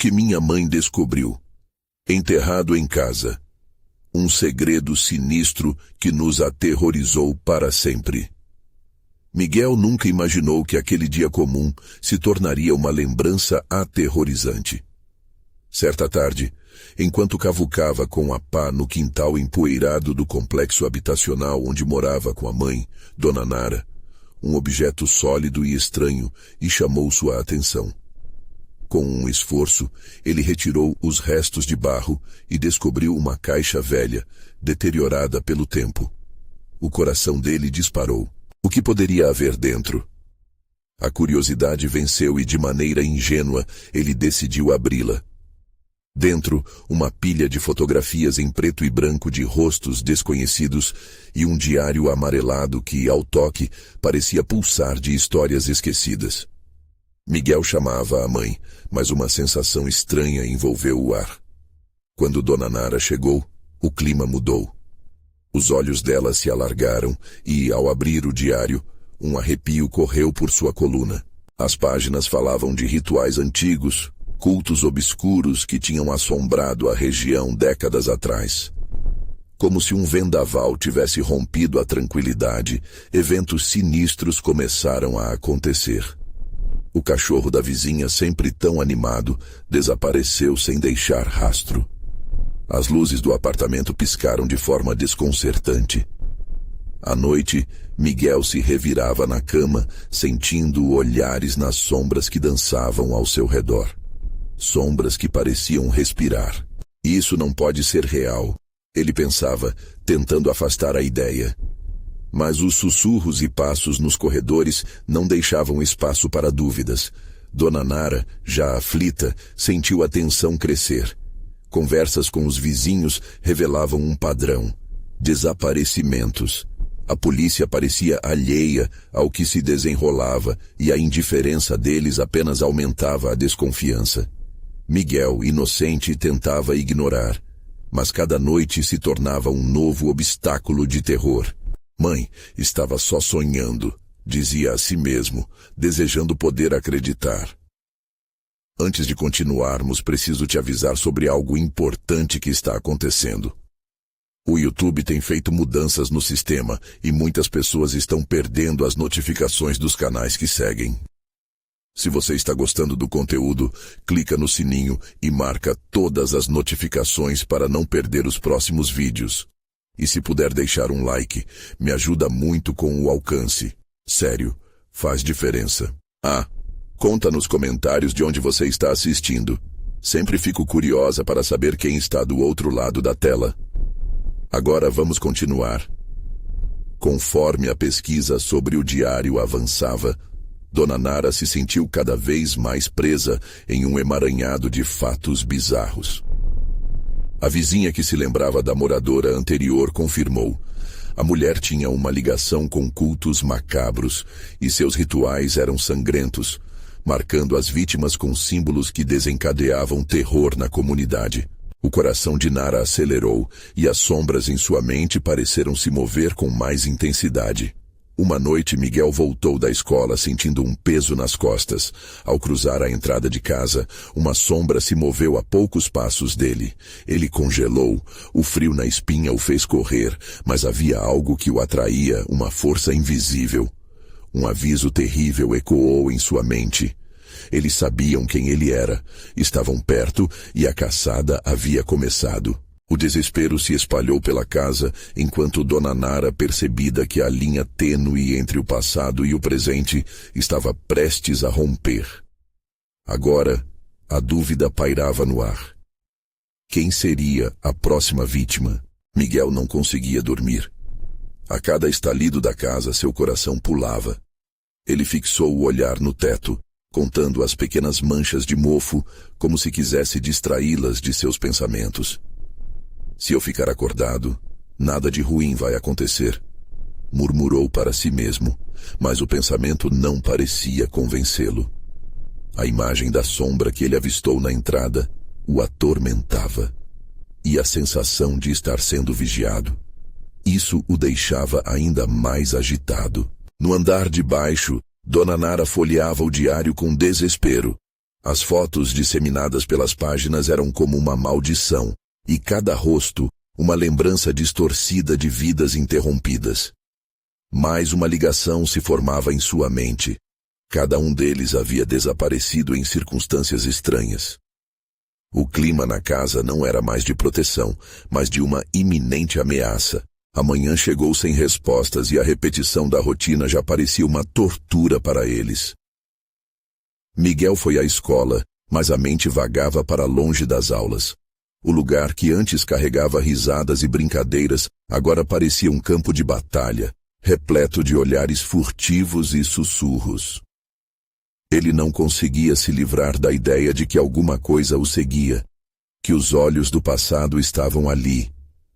que minha mãe descobriu. Enterrado em casa. Um segredo sinistro que nos aterrorizou para sempre. Miguel nunca imaginou que aquele dia comum se tornaria uma lembrança aterrorizante. Certa tarde, enquanto cavucava com a pá no quintal empoeirado do complexo habitacional onde morava com a mãe, Dona Nara, um objeto sólido e estranho lhe chamou sua atenção. Com um esforço, ele retirou os restos de barro e descobriu uma caixa velha, deteriorada pelo tempo. O coração dele disparou. O que poderia haver dentro? A curiosidade venceu e, de maneira ingênua, ele decidiu abri-la. Dentro, uma pilha de fotografias em preto e branco de rostos desconhecidos e um diário amarelado que, ao toque, parecia pulsar de histórias esquecidas. Miguel chamava a mãe, mas uma sensação estranha envolveu o ar. Quando Dona Nara chegou, o clima mudou. Os olhos dela se alargaram e, ao abrir o diário, um arrepio correu por sua coluna. As páginas falavam de rituais antigos, cultos obscuros que tinham assombrado a região décadas atrás. Como se um vendaval tivesse rompido a tranquilidade, eventos sinistros começaram a acontecer. O cachorro da vizinha, sempre tão animado, desapareceu sem deixar rastro. As luzes do apartamento piscaram de forma desconcertante. À noite, Miguel se revirava na cama, sentindo olhares nas sombras que dançavam ao seu redor. Sombras que pareciam respirar. Isso não pode ser real, ele pensava, tentando afastar a ideia. Mas os sussurros e passos nos corredores não deixavam espaço para dúvidas. Dona Nara, já aflita, sentiu a tensão crescer. Conversas com os vizinhos revelavam um padrão. Desaparecimentos. A polícia parecia alheia ao que se desenrolava e a indiferença deles apenas aumentava a desconfiança. Miguel, inocente, tentava ignorar, mas cada noite se tornava um novo obstáculo de terror. Mãe, estava só sonhando, dizia a si mesmo, desejando poder acreditar. Antes de continuarmos, preciso te avisar sobre algo importante que está acontecendo. O YouTube tem feito mudanças no sistema e muitas pessoas estão perdendo as notificações dos canais que seguem. Se você está gostando do conteúdo, clica no sininho e marca todas as notificações para não perder os próximos vídeos. E se puder deixar um like, me ajuda muito com o alcance. Sério, faz diferença. Conta nos comentários de onde você está assistindo. Sempre fico curiosa para saber quem está do outro lado da tela. Agora vamos continuar. Conforme a pesquisa sobre o diário avançava, Dona Nara se sentiu cada vez mais presa em um emaranhado de fatos bizarros. A vizinha que se lembrava da moradora anterior confirmou. A mulher tinha uma ligação com cultos macabros e seus rituais eram sangrentos, marcando as vítimas com símbolos que desencadeavam terror na comunidade. O coração de Nara acelerou e as sombras em sua mente pareceram se mover com mais intensidade. Uma noite, Miguel voltou da escola sentindo um peso nas costas. Ao cruzar a entrada de casa, uma sombra se moveu a poucos passos dele. Ele congelou. O frio na espinha o fez correr, mas havia algo que o atraía, uma força invisível. Um aviso terrível ecoou em sua mente. Eles sabiam quem ele era, estavam perto e a caçada havia começado. O desespero se espalhou pela casa, enquanto Dona Nara, percebida que a linha tênue entre o passado e o presente estava prestes a romper. Agora, a dúvida pairava no ar. Quem seria a próxima vítima? Miguel não conseguia dormir. A cada estalido da casa, seu coração pulava. Ele fixou o olhar no teto, contando as pequenas manchas de mofo, como se quisesse distraí-las de seus pensamentos. Se eu ficar acordado, nada de ruim vai acontecer, murmurou para si mesmo, mas o pensamento não parecia convencê-lo. A imagem da sombra que ele avistou na entrada o atormentava, e a sensação de estar sendo vigiado. Isso o deixava ainda mais agitado. No andar de baixo, Dona Nara folheava o diário com desespero. As fotos disseminadas pelas páginas eram como uma maldição, e cada rosto, uma lembrança distorcida de vidas interrompidas. Mais uma ligação se formava em sua mente. Cada um deles havia desaparecido em circunstâncias estranhas. O clima na casa não era mais de proteção, mas de uma iminente ameaça. A manhã chegou sem respostas e a repetição da rotina já parecia uma tortura para eles. Miguel foi à escola, mas a mente vagava para longe das aulas. O lugar que antes carregava risadas e brincadeiras agora parecia um campo de batalha, repleto de olhares furtivos e sussurros. Ele não conseguia se livrar da ideia de que alguma coisa o seguia, que os olhos do passado estavam ali,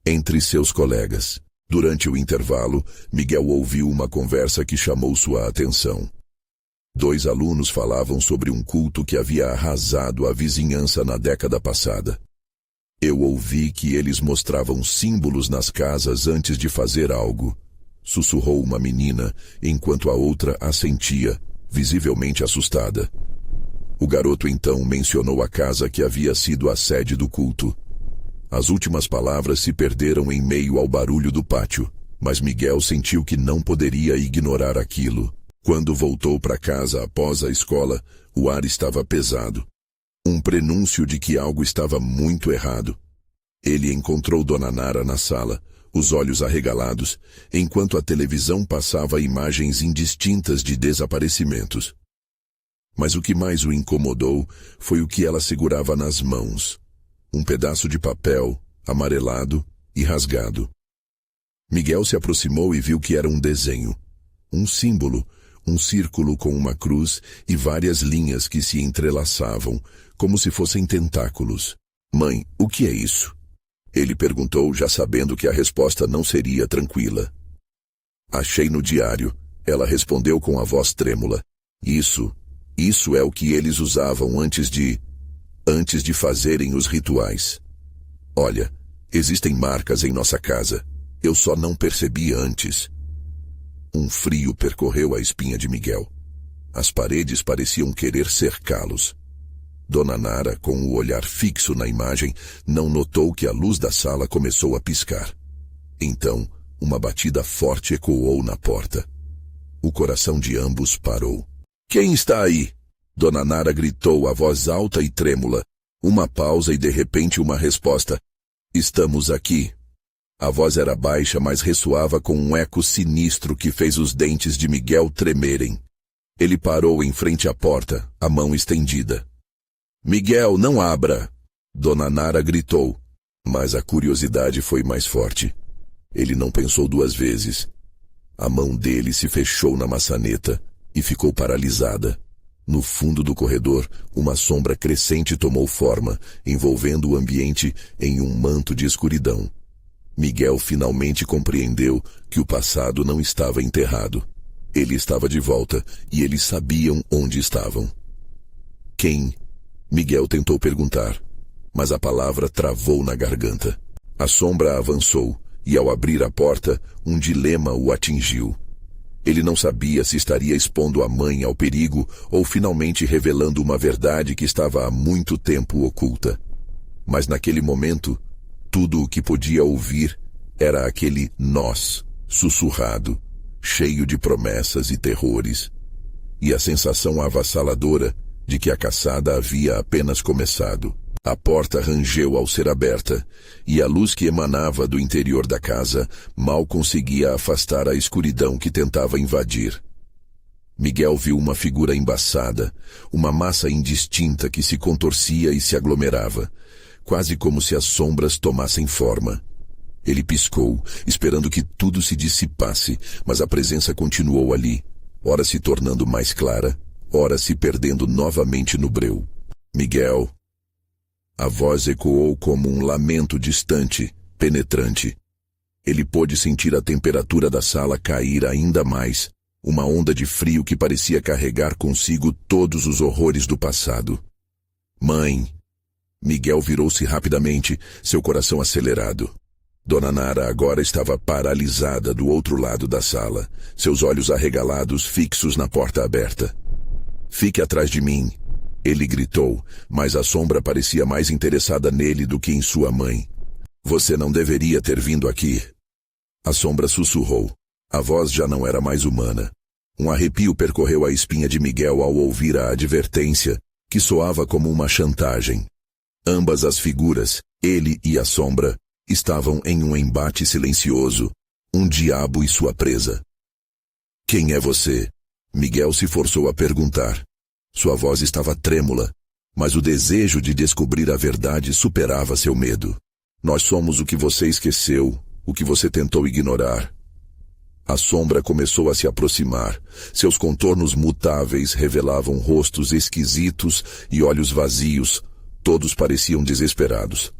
entre seus colegas. Durante o intervalo, Miguel ouviu uma conversa que chamou sua atenção. 2 alunos falavam sobre um culto que havia arrasado a vizinhança na década passada. Eu ouvi que eles mostravam símbolos nas casas antes de fazer algo, sussurrou uma menina, enquanto a outra assentia, visivelmente assustada. O garoto então mencionou a casa que havia sido a sede do culto. As últimas palavras se perderam em meio ao barulho do pátio, mas Miguel sentiu que não poderia ignorar aquilo. Quando voltou para casa após a escola, o ar estava pesado. Um prenúncio de que algo estava muito errado. Ele encontrou Dona Nara na sala, os olhos arregalados, enquanto a televisão passava imagens indistintas de desaparecimentos. Mas o que mais o incomodou foi o que ela segurava nas mãos. Um pedaço de papel, amarelado e rasgado. Miguel se aproximou e viu que era um desenho. Um símbolo, um círculo com uma cruz e várias linhas que se entrelaçavam, como se fossem tentáculos. Mãe, o que é isso? Ele perguntou, já sabendo que a resposta não seria tranquila. Achei no diário, ela respondeu com a voz trêmula. Isso é o que eles usavam antes de fazerem os rituais. Olha, existem marcas em nossa casa. Eu só não percebi antes. Um frio percorreu a espinha de Miguel. As paredes pareciam querer cercá-los. Dona Nara, com o olhar fixo na imagem, não notou que a luz da sala começou a piscar. Então, uma batida forte ecoou na porta. O coração de ambos parou. Quem está aí? Dona Nara gritou a voz alta e trêmula. Uma pausa e de repente uma resposta. Estamos aqui. A voz era baixa, mas ressoava com um eco sinistro que fez os dentes de Miguel tremerem. Ele parou em frente à porta, a mão estendida. Miguel, não abra! Dona Nara gritou, mas a curiosidade foi mais forte. Ele não pensou 2 vezes. A mão dele se fechou na maçaneta e ficou paralisada. No fundo do corredor, uma sombra crescente tomou forma, envolvendo o ambiente em um manto de escuridão. Miguel finalmente compreendeu que o passado não estava enterrado. Ele estava de volta e eles sabiam onde estavam. Quem? Miguel tentou perguntar, mas a palavra travou na garganta. A sombra avançou e, ao abrir a porta, um dilema o atingiu. Ele não sabia se estaria expondo a mãe ao perigo ou finalmente revelando uma verdade que estava há muito tempo oculta. Mas naquele momento, tudo o que podia ouvir era aquele nós sussurrado, cheio de promessas e terrores, e a sensação avassaladora de que a caçada havia apenas começado. A porta rangeu ao ser aberta, e a luz que emanava do interior da casa mal conseguia afastar a escuridão que tentava invadir. Miguel viu uma figura embaçada, uma massa indistinta que se contorcia e se aglomerava, quase como se as sombras tomassem forma. Ele piscou, esperando que tudo se dissipasse, mas a presença continuou ali, ora se tornando mais clara, ora se perdendo novamente no breu. Miguel... A voz ecoou como um lamento distante, penetrante. Ele pôde sentir a temperatura da sala cair ainda mais, uma onda de frio que parecia carregar consigo todos os horrores do passado. Mãe! Miguel virou-se rapidamente, seu coração acelerado. Dona Nara agora estava paralisada do outro lado da sala, seus olhos arregalados fixos na porta aberta. Fique atrás de mim. Ele gritou, mas a sombra parecia mais interessada nele do que em sua mãe. Você não deveria ter vindo aqui. A sombra sussurrou. A voz já não era mais humana. Um arrepio percorreu a espinha de Miguel ao ouvir a advertência, que soava como uma chantagem. Ambas as figuras, ele e a sombra, estavam em um embate silencioso, um diabo e sua presa. Quem é você? Miguel se forçou a perguntar. Sua voz estava trêmula, mas o desejo de descobrir a verdade superava seu medo. Nós somos o que você esqueceu, o que você tentou ignorar. A sombra começou a se aproximar. Seus contornos mutáveis revelavam rostos esquisitos e olhos vazios. Todos pareciam desesperados.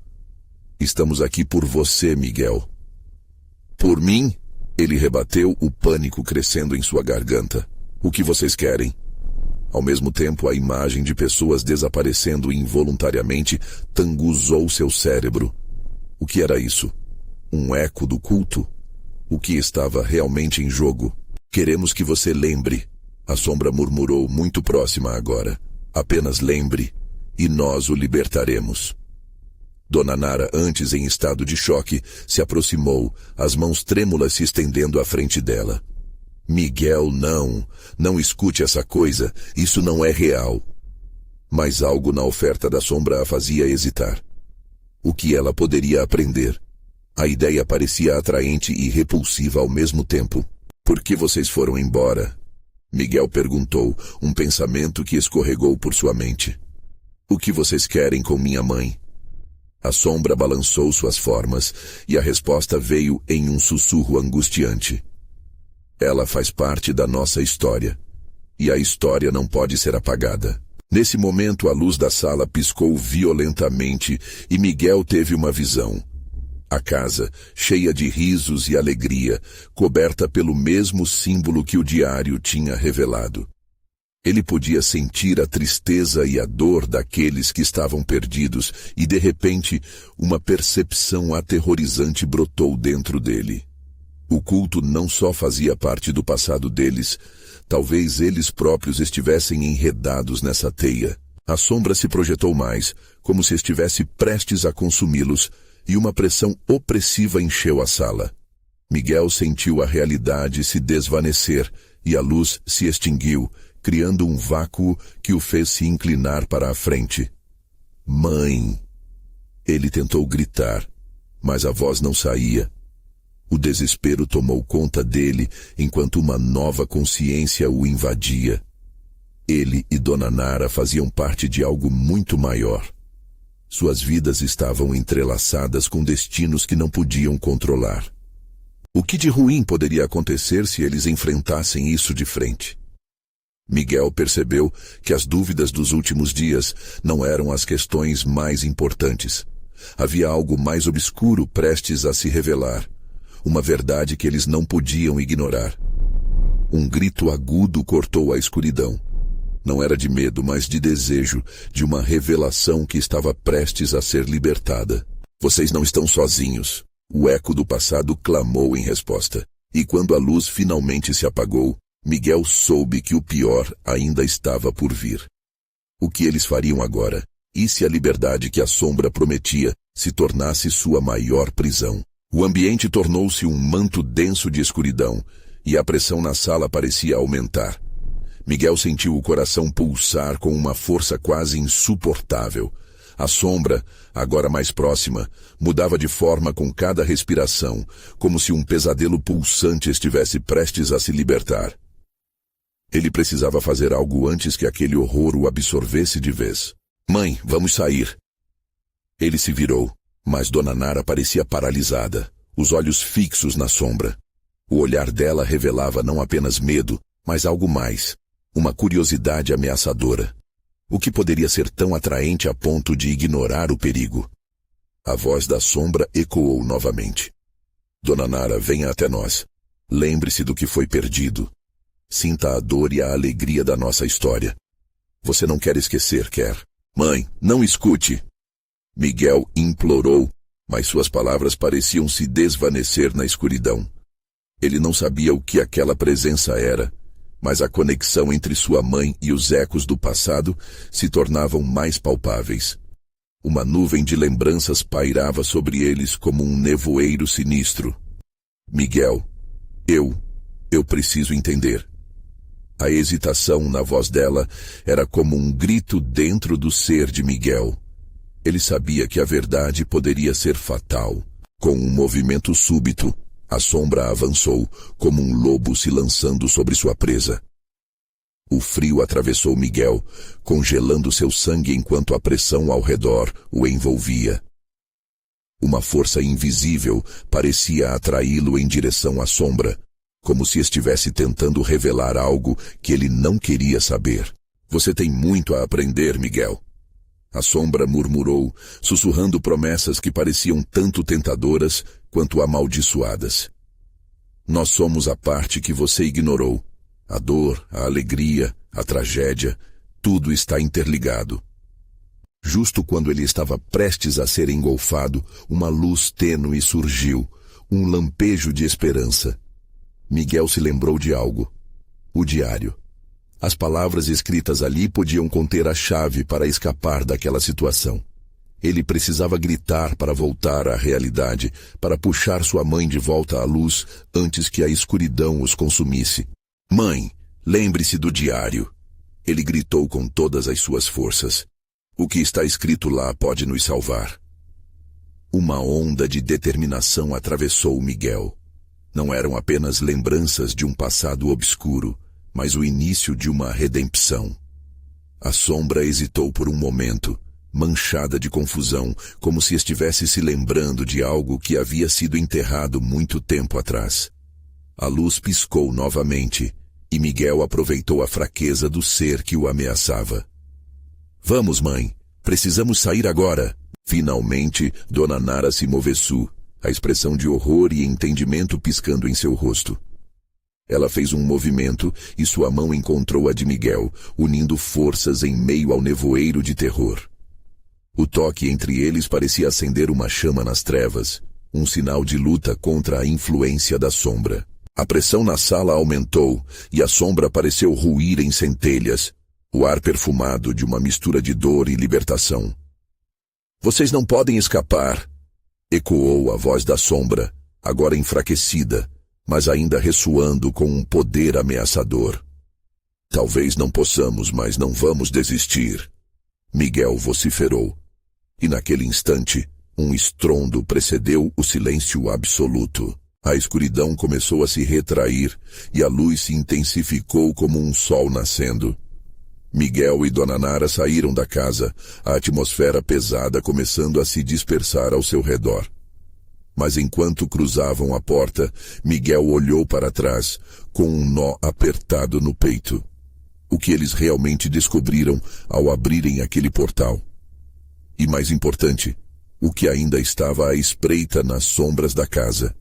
Estamos aqui por você, Miguel. Por mim? Ele rebateu, o pânico crescendo em sua garganta. O que vocês querem? Ao mesmo tempo, a imagem de pessoas desaparecendo involuntariamente tanguzou seu cérebro. O que era isso? Um eco do culto? O que estava realmente em jogo? Queremos que você lembre. A sombra murmurou, muito próxima agora. Apenas lembre, e nós o libertaremos. Dona Nara, antes em estado de choque, se aproximou, as mãos trêmulas se estendendo à frente dela. Miguel, não escute essa coisa, isso não é real. Mas algo na oferta da sombra a fazia hesitar. O que ela poderia aprender? A ideia parecia atraente e repulsiva ao mesmo tempo. Por que vocês foram embora? Miguel perguntou, um pensamento que escorregou por sua mente. O que vocês querem com minha mãe? A sombra balançou suas formas, e a resposta veio em um sussurro angustiante. Ela faz parte da nossa história, e a história não pode ser apagada. Nesse momento, a luz da sala piscou violentamente, e Miguel teve uma visão. A casa, cheia de risos e alegria, coberta pelo mesmo símbolo que o diário tinha revelado. Ele podia sentir a tristeza e a dor daqueles que estavam perdidos, e de repente, uma percepção aterrorizante brotou dentro dele. O culto não só fazia parte do passado deles, talvez eles próprios estivessem enredados nessa teia. A sombra se projetou mais, como se estivesse prestes a consumi-los, e uma pressão opressiva encheu a sala. Miguel sentiu a realidade se desvanecer, e a luz se extinguiu, criando um vácuo que o fez se inclinar para a frente. Mãe! Ele tentou gritar, mas a voz não saía. O desespero tomou conta dele, enquanto uma nova consciência o invadia. Ele e Dona Nara faziam parte de algo muito maior. Suas vidas estavam entrelaçadas com destinos que não podiam controlar. O que de ruim poderia acontecer se eles enfrentassem isso de frente? Miguel percebeu que as dúvidas dos últimos dias não eram as questões mais importantes. Havia algo mais obscuro prestes a se revelar. Uma verdade que eles não podiam ignorar. Um grito agudo cortou a escuridão. Não era de medo, mas de desejo, de uma revelação que estava prestes a ser libertada. Vocês não estão sozinhos. O eco do passado clamou em resposta. E quando a luz finalmente se apagou, Miguel soube que o pior ainda estava por vir. O que eles fariam agora? E se a liberdade que a sombra prometia se tornasse sua maior prisão? O ambiente tornou-se um manto denso de escuridão, e a pressão na sala parecia aumentar. Miguel sentiu o coração pulsar com uma força quase insuportável. A sombra, agora mais próxima, mudava de forma com cada respiração, como se um pesadelo pulsante estivesse prestes a se libertar. Ele precisava fazer algo antes que aquele horror o absorvesse de vez. Mãe, vamos sair. Ele se virou, mas Dona Nara parecia paralisada, os olhos fixos na sombra. O olhar dela revelava não apenas medo, mas algo mais, uma curiosidade ameaçadora. O que poderia ser tão atraente a ponto de ignorar o perigo? A voz da sombra ecoou novamente. Dona Nara, venha até nós. Lembre-se do que foi perdido. Sinta a dor e a alegria da nossa história. Você não quer esquecer, quer? Mãe, não escute! Miguel implorou, mas suas palavras pareciam se desvanecer na escuridão. Ele não sabia o que aquela presença era, mas a conexão entre sua mãe e os ecos do passado se tornavam mais palpáveis. Uma nuvem de lembranças pairava sobre eles como um nevoeiro sinistro. Miguel, eu preciso entender. A hesitação na voz dela era como um grito dentro do ser de Miguel. Ele sabia que a verdade poderia ser fatal. Com um movimento súbito, a sombra avançou, como um lobo se lançando sobre sua presa. O frio atravessou Miguel, congelando seu sangue enquanto a pressão ao redor o envolvia. Uma força invisível parecia atraí-lo em direção à sombra, como se estivesse tentando revelar algo que ele não queria saber. Você tem muito a aprender, Miguel. A sombra murmurou, sussurrando promessas que pareciam tanto tentadoras quanto amaldiçoadas. Nós somos a parte que você ignorou. A dor, a alegria, a tragédia, tudo está interligado. Justo quando ele estava prestes a ser engolfado, uma luz tênue surgiu, um lampejo de esperança. Miguel se lembrou de algo. O diário. As palavras escritas ali podiam conter a chave para escapar daquela situação. Ele precisava gritar para voltar à realidade, para puxar sua mãe de volta à luz antes que a escuridão os consumisse. Mãe, lembre-se do diário. Ele gritou com todas as suas forças. O que está escrito lá pode nos salvar. Uma onda de determinação atravessou Miguel. Não eram apenas lembranças de um passado obscuro, mas o início de uma redenção. A sombra hesitou por um momento, manchada de confusão, como se estivesse se lembrando de algo que havia sido enterrado muito tempo atrás. A luz piscou novamente, e Miguel aproveitou a fraqueza do ser que o ameaçava. Vamos, mãe, precisamos sair agora. Finalmente, Dona Nara se moveçou, a expressão de horror e entendimento piscando em seu rosto. Ela fez um movimento e sua mão encontrou a de Miguel, unindo forças em meio ao nevoeiro de terror. O toque entre eles parecia acender uma chama nas trevas, um sinal de luta contra a influência da sombra. A pressão na sala aumentou e a sombra pareceu ruir em centelhas, o ar perfumado de uma mistura de dor e libertação. Vocês não podem escapar, ecoou a voz da sombra, agora enfraquecida, mas ainda ressoando com um poder ameaçador. Talvez não possamos, mas não vamos desistir. Miguel vociferou. E naquele instante, um estrondo precedeu o silêncio absoluto. A escuridão começou a se retrair e a luz se intensificou como um sol nascendo. Miguel e Dona Nara saíram da casa, a atmosfera pesada começando a se dispersar ao seu redor. Mas enquanto cruzavam a porta, Miguel olhou para trás, com um nó apertado no peito. O que eles realmente descobriram ao abrirem aquele portal. E mais importante, o que ainda estava à espreita nas sombras da casa,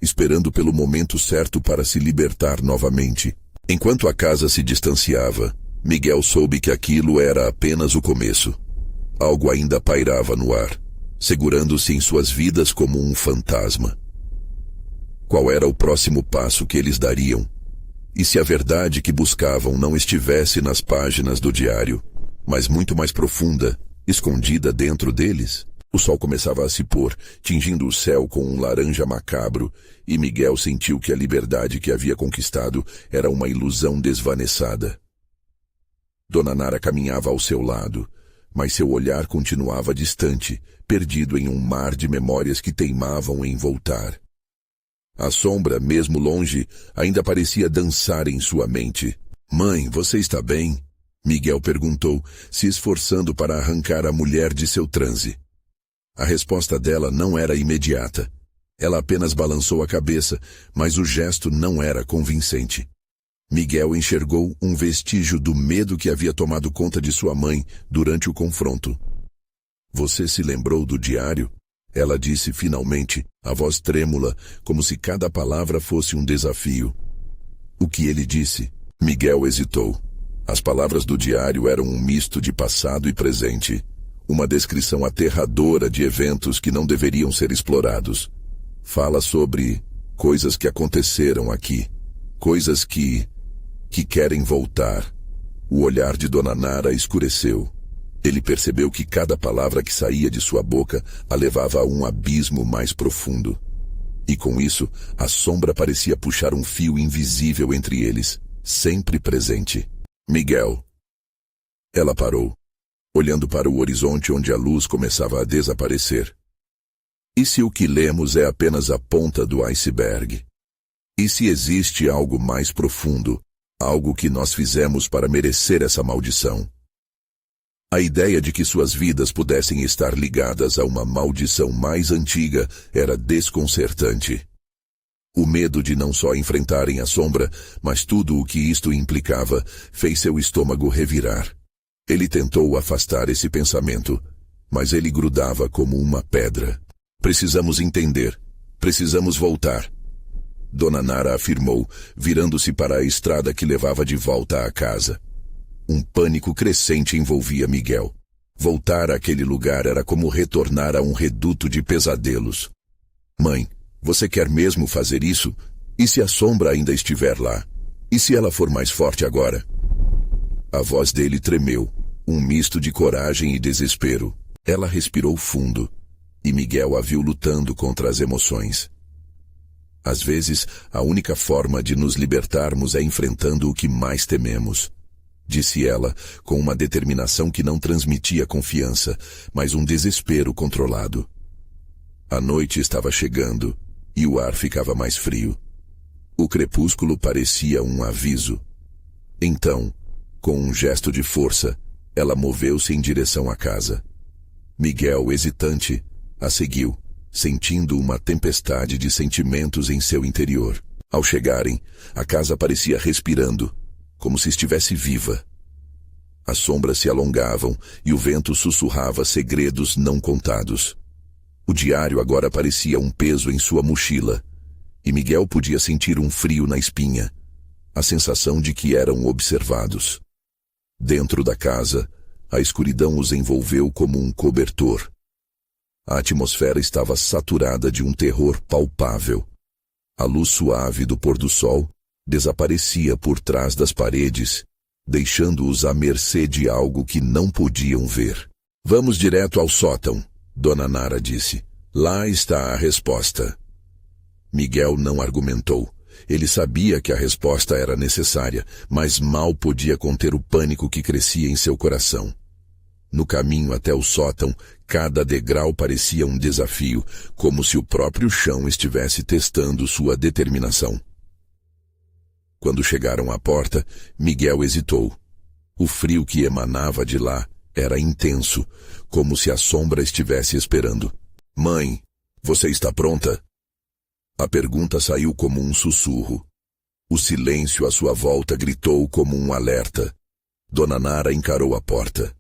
esperando pelo momento certo para se libertar novamente. Enquanto a casa se distanciava, Miguel soube que aquilo era apenas o começo. Algo ainda pairava no ar, segurando-se em suas vidas como um fantasma. Qual era o próximo passo que eles dariam? E se a verdade que buscavam não estivesse nas páginas do diário, mas muito mais profunda, escondida dentro deles? O sol começava a se pôr, tingindo o céu com um laranja macabro, e Miguel sentiu que a liberdade que havia conquistado era uma ilusão desvaneçada. Dona Nara caminhava ao seu lado, mas seu olhar continuava distante, perdido em um mar de memórias que teimavam em voltar. A sombra, mesmo longe, ainda parecia dançar em sua mente. Mãe, você está bem? Miguel perguntou, se esforçando para arrancar a mulher de seu transe. A resposta dela não era imediata. Ela apenas balançou a cabeça, mas o gesto não era convincente. Miguel enxergou um vestígio do medo que havia tomado conta de sua mãe durante o confronto. Você se lembrou do diário? Ela disse finalmente, a voz trêmula, como se cada palavra fosse um desafio. O que ele disse? Miguel hesitou. As palavras do diário eram um misto de passado e presente. Uma descrição aterradora de eventos que não deveriam ser explorados. Fala sobre coisas que aconteceram aqui. Coisas que... que querem voltar. O olhar de Dona Nara escureceu. Ele percebeu que cada palavra que saía de sua boca a levava a um abismo mais profundo. E com isso, a sombra parecia puxar um fio invisível entre eles, sempre presente. Miguel. Ela parou, olhando para o horizonte onde a luz começava a desaparecer. E se o que lemos é apenas a ponta do iceberg? E se existe algo mais profundo, algo que nós fizemos para merecer essa maldição? A ideia de que suas vidas pudessem estar ligadas a uma maldição mais antiga era desconcertante. O medo de não só enfrentarem a sombra, mas tudo o que isto implicava, fez seu estômago revirar. Ele tentou afastar esse pensamento, mas ele grudava como uma pedra. Precisamos entender. Precisamos voltar. Dona Nara afirmou, virando-se para a estrada que levava de volta à casa. Um pânico crescente envolvia Miguel. Voltar àquele lugar era como retornar a um reduto de pesadelos. Mãe, você quer mesmo fazer isso? E se a sombra ainda estiver lá? E se ela for mais forte agora? A voz dele tremeu, um misto de coragem e desespero. Ela respirou fundo, e Miguel a viu lutando contra as emoções. Às vezes, a única forma de nos libertarmos é enfrentando o que mais tememos, disse ela, com uma determinação que não transmitia confiança, mas um desespero controlado. A noite estava chegando, e o ar ficava mais frio. O crepúsculo parecia um aviso. Então, com um gesto de força, ela moveu-se em direção à casa. Miguel, hesitante, a seguiu, sentindo uma tempestade de sentimentos em seu interior. Ao chegarem, a casa parecia respirando, como se estivesse viva. As sombras se alongavam e o vento sussurrava segredos não contados. O diário agora parecia um peso em sua mochila, e Miguel podia sentir um frio na espinha, a sensação de que eram observados. Dentro da casa, a escuridão os envolveu como um cobertor. A atmosfera estava saturada de um terror palpável. A luz suave do pôr-do-sol desaparecia por trás das paredes, deixando-os à mercê de algo que não podiam ver. Vamos direto ao sótão, Dona Nara disse. Lá está a resposta. Miguel não argumentou. Ele sabia que a resposta era necessária, mas mal podia conter o pânico que crescia em seu coração. No caminho até o sótão, cada degrau parecia um desafio, como se o próprio chão estivesse testando sua determinação. Quando chegaram à porta, Miguel hesitou. O frio que emanava de lá era intenso, como se a sombra estivesse esperando. Mãe, você está pronta? A pergunta saiu como um sussurro. O silêncio à sua volta gritou como um alerta. Dona Nara encarou a porta.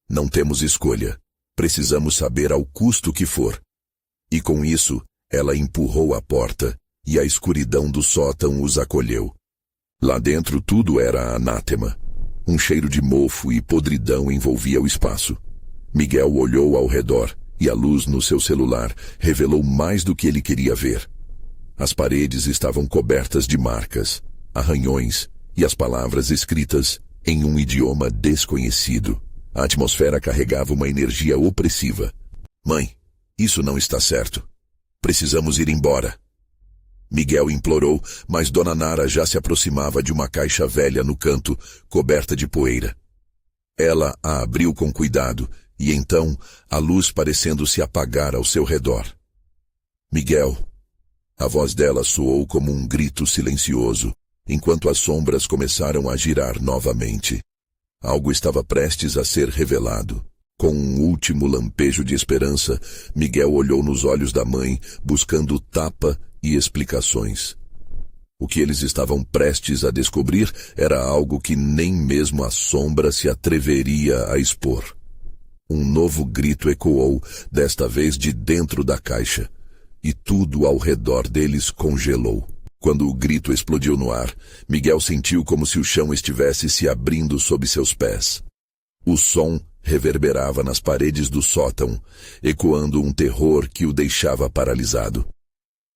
Não temos escolha. Precisamos saber ao custo que for. E com isso, ela empurrou a porta, e a escuridão do sótão os acolheu. Lá dentro tudo era anátema. Um cheiro de mofo e podridão envolvia o espaço. Miguel olhou ao redor, e a luz no seu celular revelou mais do que ele queria ver. As paredes estavam cobertas de marcas, arranhões e as palavras escritas em um idioma desconhecido. A atmosfera carregava uma energia opressiva. Mãe, isso não está certo. Precisamos ir embora. Miguel implorou, mas Dona Nara já se aproximava de uma caixa velha no canto, coberta de poeira. Ela a abriu com cuidado, e então, a luz parecendo se apagar ao seu redor. Miguel. A voz dela soou como um grito silencioso, enquanto as sombras começaram a girar novamente. Algo estava prestes a ser revelado. Com um último lampejo de esperança, Miguel olhou nos olhos da mãe, buscando tapa e explicações. O que eles estavam prestes a descobrir era algo que nem mesmo a sombra se atreveria a expor. Um novo grito ecoou, desta vez de dentro da caixa, e tudo ao redor deles congelou. Quando o grito explodiu no ar, Miguel sentiu como se o chão estivesse se abrindo sob seus pés. O som reverberava nas paredes do sótão, ecoando um terror que o deixava paralisado.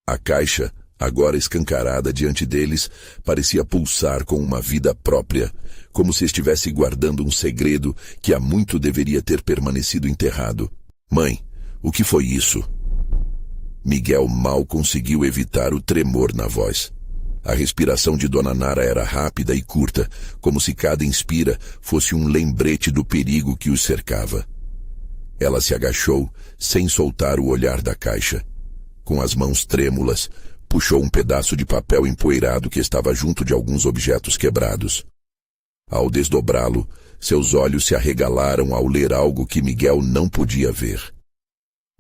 A caixa, agora escancarada diante deles, parecia pulsar com uma vida própria, como se estivesse guardando um segredo que há muito deveria ter permanecido enterrado. Mãe, o que foi isso? Miguel mal conseguiu evitar o tremor na voz. A respiração de Dona Nara era rápida e curta, como se cada inspira fosse um lembrete do perigo que os cercava. Ela se agachou, sem soltar o olhar da caixa. Com as mãos trêmulas, puxou um pedaço de papel empoeirado que estava junto de alguns objetos quebrados. Ao desdobrá-lo, seus olhos se arregalaram ao ler algo que Miguel não podia ver.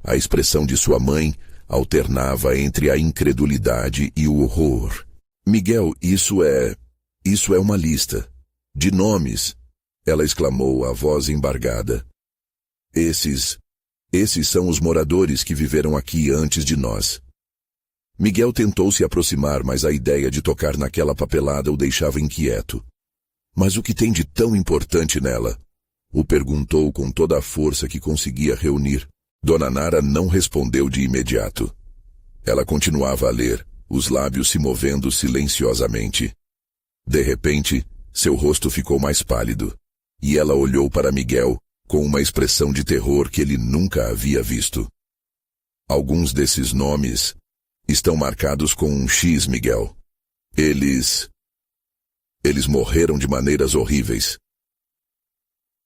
A expressão de sua mãe alternava entre a incredulidade e o horror. Miguel, isso é uma lista. De nomes, ela exclamou, a voz embargada. Esses são os moradores que viveram aqui antes de nós. Miguel tentou se aproximar, mas a ideia de tocar naquela papelada o deixava inquieto. Mas o que tem de tão importante nela? O perguntou com toda a força que conseguia reunir. Dona Nara não respondeu de imediato. Ela continuava a ler, os lábios se movendo silenciosamente. De repente, seu rosto ficou mais pálido, e ela olhou para Miguel com uma expressão de terror que ele nunca havia visto. Alguns desses nomes estão marcados com um X, Miguel. Eles morreram de maneiras horríveis.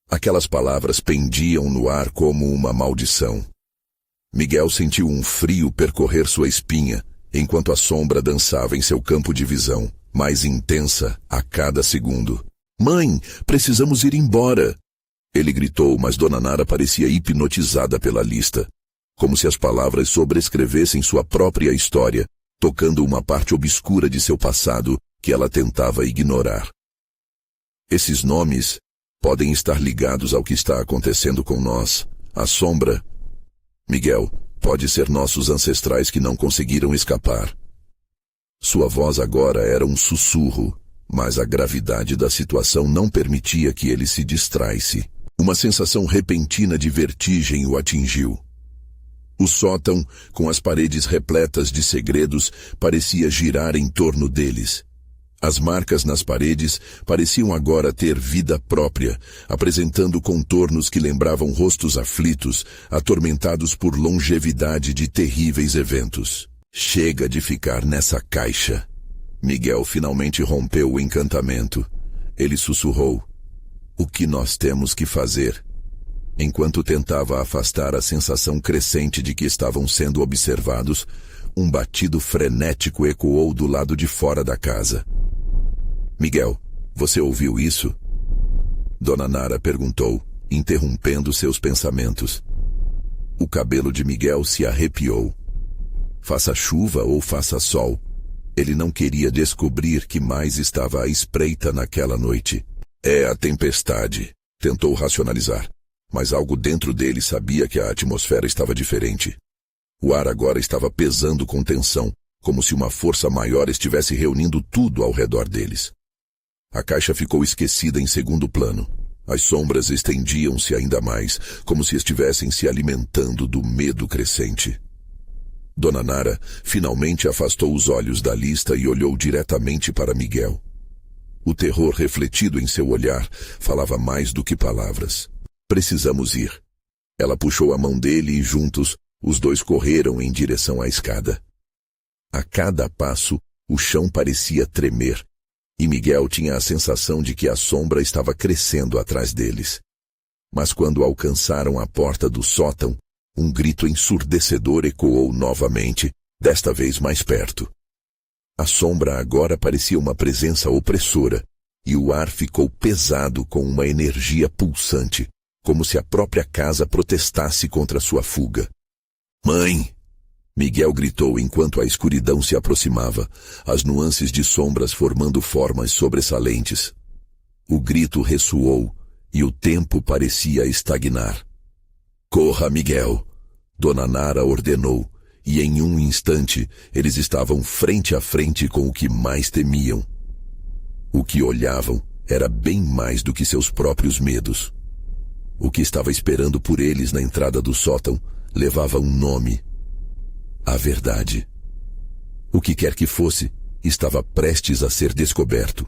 Aquelas palavras pendiam no ar como uma maldição. Miguel sentiu um frio percorrer sua espinha, enquanto a sombra dançava em seu campo de visão, mais intensa a cada segundo. Mãe, precisamos ir embora! Ele gritou, mas Dona Nara parecia hipnotizada pela lista, como se as palavras sobrescrevessem sua própria história, tocando uma parte obscura de seu passado que ela tentava ignorar. Esses nomes podem estar ligados ao que está acontecendo com nós. A sombra, Miguel, pode ser nossos ancestrais que não conseguiram escapar. Sua voz agora era um sussurro, mas a gravidade da situação não permitia que ele se distraísse. Uma sensação repentina de vertigem o atingiu. O sótão, com as paredes repletas de segredos, parecia girar em torno deles. As marcas nas paredes pareciam agora ter vida própria, apresentando contornos que lembravam rostos aflitos, atormentados por longevidade de terríveis eventos. Chega de ficar nessa caixa. Miguel finalmente rompeu o encantamento. Ele sussurrou. O que nós temos que fazer? Enquanto tentava afastar a sensação crescente de que estavam sendo observados, um batido frenético ecoou do lado de fora da casa. Miguel, você ouviu isso? Dona Nara perguntou, interrompendo seus pensamentos. O cabelo de Miguel se arrepiou. Faça chuva ou faça sol, ele não queria descobrir que mais estava à espreita naquela noite. É a tempestade, tentou racionalizar, mas algo dentro dele sabia que a atmosfera estava diferente. O ar agora estava pesando com tensão, como se uma força maior estivesse reunindo tudo ao redor deles. A caixa ficou esquecida em segundo plano. As sombras estendiam-se ainda mais, como se estivessem se alimentando do medo crescente. Dona Nara finalmente afastou os olhos da lista e olhou diretamente para Miguel. O terror refletido em seu olhar falava mais do que palavras. Precisamos ir. Ela puxou a mão dele e juntos, os dois correram em direção à escada. A cada passo, o chão parecia tremer, e Miguel tinha a sensação de que a sombra estava crescendo atrás deles. Mas quando alcançaram a porta do sótão, um grito ensurdecedor ecoou novamente, desta vez mais perto. A sombra agora parecia uma presença opressora, e o ar ficou pesado com uma energia pulsante, como se a própria casa protestasse contra sua fuga. Mãe! Miguel gritou enquanto a escuridão se aproximava, as nuances de sombras formando formas sobressalentes. O grito ressoou, e o tempo parecia estagnar. Corra, Miguel! Dona Nara ordenou, e em um instante eles estavam frente a frente com o que mais temiam. O que olhavam era bem mais do que seus próprios medos. O que estava esperando por eles na entrada do sótão levava um nome: a verdade. O que quer que fosse, estava prestes a ser descoberto.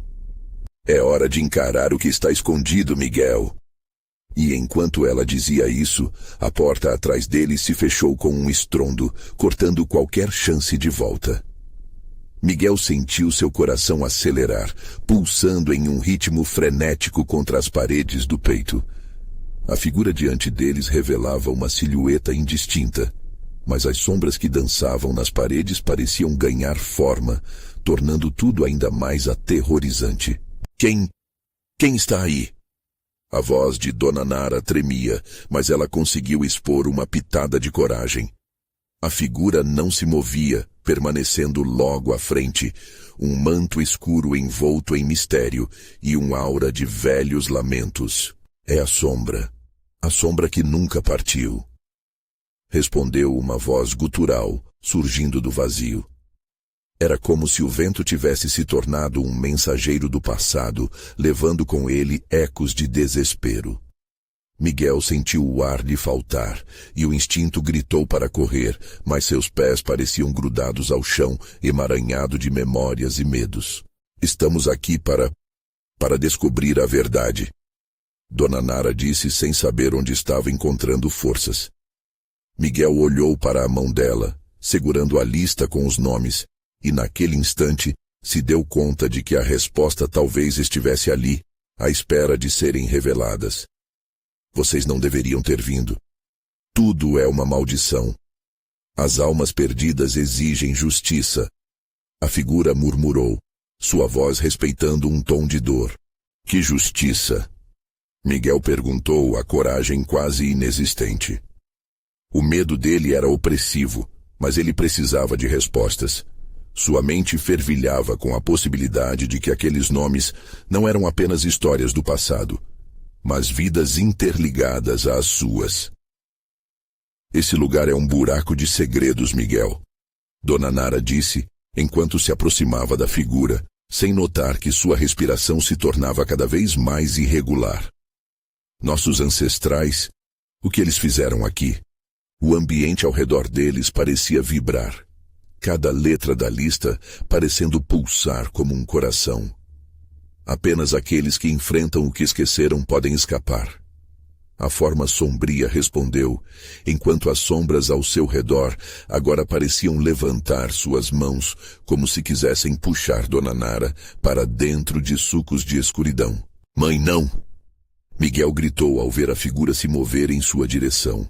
É hora de encarar o que está escondido, Miguel. E enquanto ela dizia isso, a porta atrás dele se fechou com um estrondo, cortando qualquer chance de volta. Miguel sentiu seu coração acelerar, pulsando em um ritmo frenético contra as paredes do peito. A figura diante deles revelava uma silhueta indistinta, mas as sombras que dançavam nas paredes pareciam ganhar forma, tornando tudo ainda mais aterrorizante. Quem está aí? A voz de Dona Nara tremia, mas ela conseguiu expor uma pitada de coragem. A figura não se movia, permanecendo logo à frente, um manto escuro envolto em mistério e um aura de velhos lamentos. É a sombra que nunca partiu. Respondeu uma voz gutural, surgindo do vazio. Era como se o vento tivesse se tornado um mensageiro do passado, levando com ele ecos de desespero. Miguel sentiu o ar lhe faltar, e o instinto gritou para correr, mas seus pés pareciam grudados ao chão, emaranhado de memórias e medos. Estamos aqui para descobrir a verdade. Dona Nara disse sem saber onde estava encontrando forças. Miguel olhou para a mão dela, segurando a lista com os nomes, e naquele instante se deu conta de que a resposta talvez estivesse ali, à espera de serem reveladas. Vocês não deveriam ter vindo. Tudo é uma maldição. As almas perdidas exigem justiça. A figura murmurou, sua voz respeitando um tom de dor. Que justiça? Miguel perguntou, a coragem quase inexistente. O medo dele era opressivo, mas ele precisava de respostas. Sua mente fervilhava com a possibilidade de que aqueles nomes não eram apenas histórias do passado, mas vidas interligadas às suas. Esse lugar é um buraco de segredos, Miguel. Dona Nara disse, enquanto se aproximava da figura, sem notar que sua respiração se tornava cada vez mais irregular. Nossos ancestrais, o que eles fizeram aqui? O ambiente ao redor deles parecia vibrar, cada letra da lista parecendo pulsar como um coração. Apenas aqueles que enfrentam o que esqueceram podem escapar. A forma sombria respondeu, enquanto as sombras ao seu redor agora pareciam levantar suas mãos, como se quisessem puxar Dona Nara para dentro de sulcos de escuridão. Mãe, não! Miguel gritou ao ver a figura se mover em sua direção.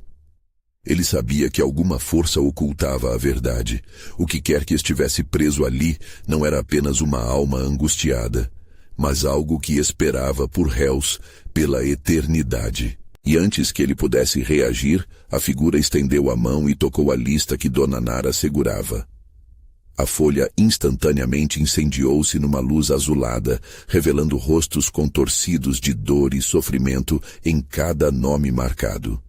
Ele sabia que alguma força ocultava a verdade. O que quer que estivesse preso ali não era apenas uma alma angustiada, mas algo que esperava por réus pela eternidade. E antes que ele pudesse reagir, a figura estendeu a mão e tocou a lista que Dona Nara segurava. A folha instantaneamente incendiou-se numa luz azulada, revelando rostos contorcidos de dor e sofrimento em cada nome marcado.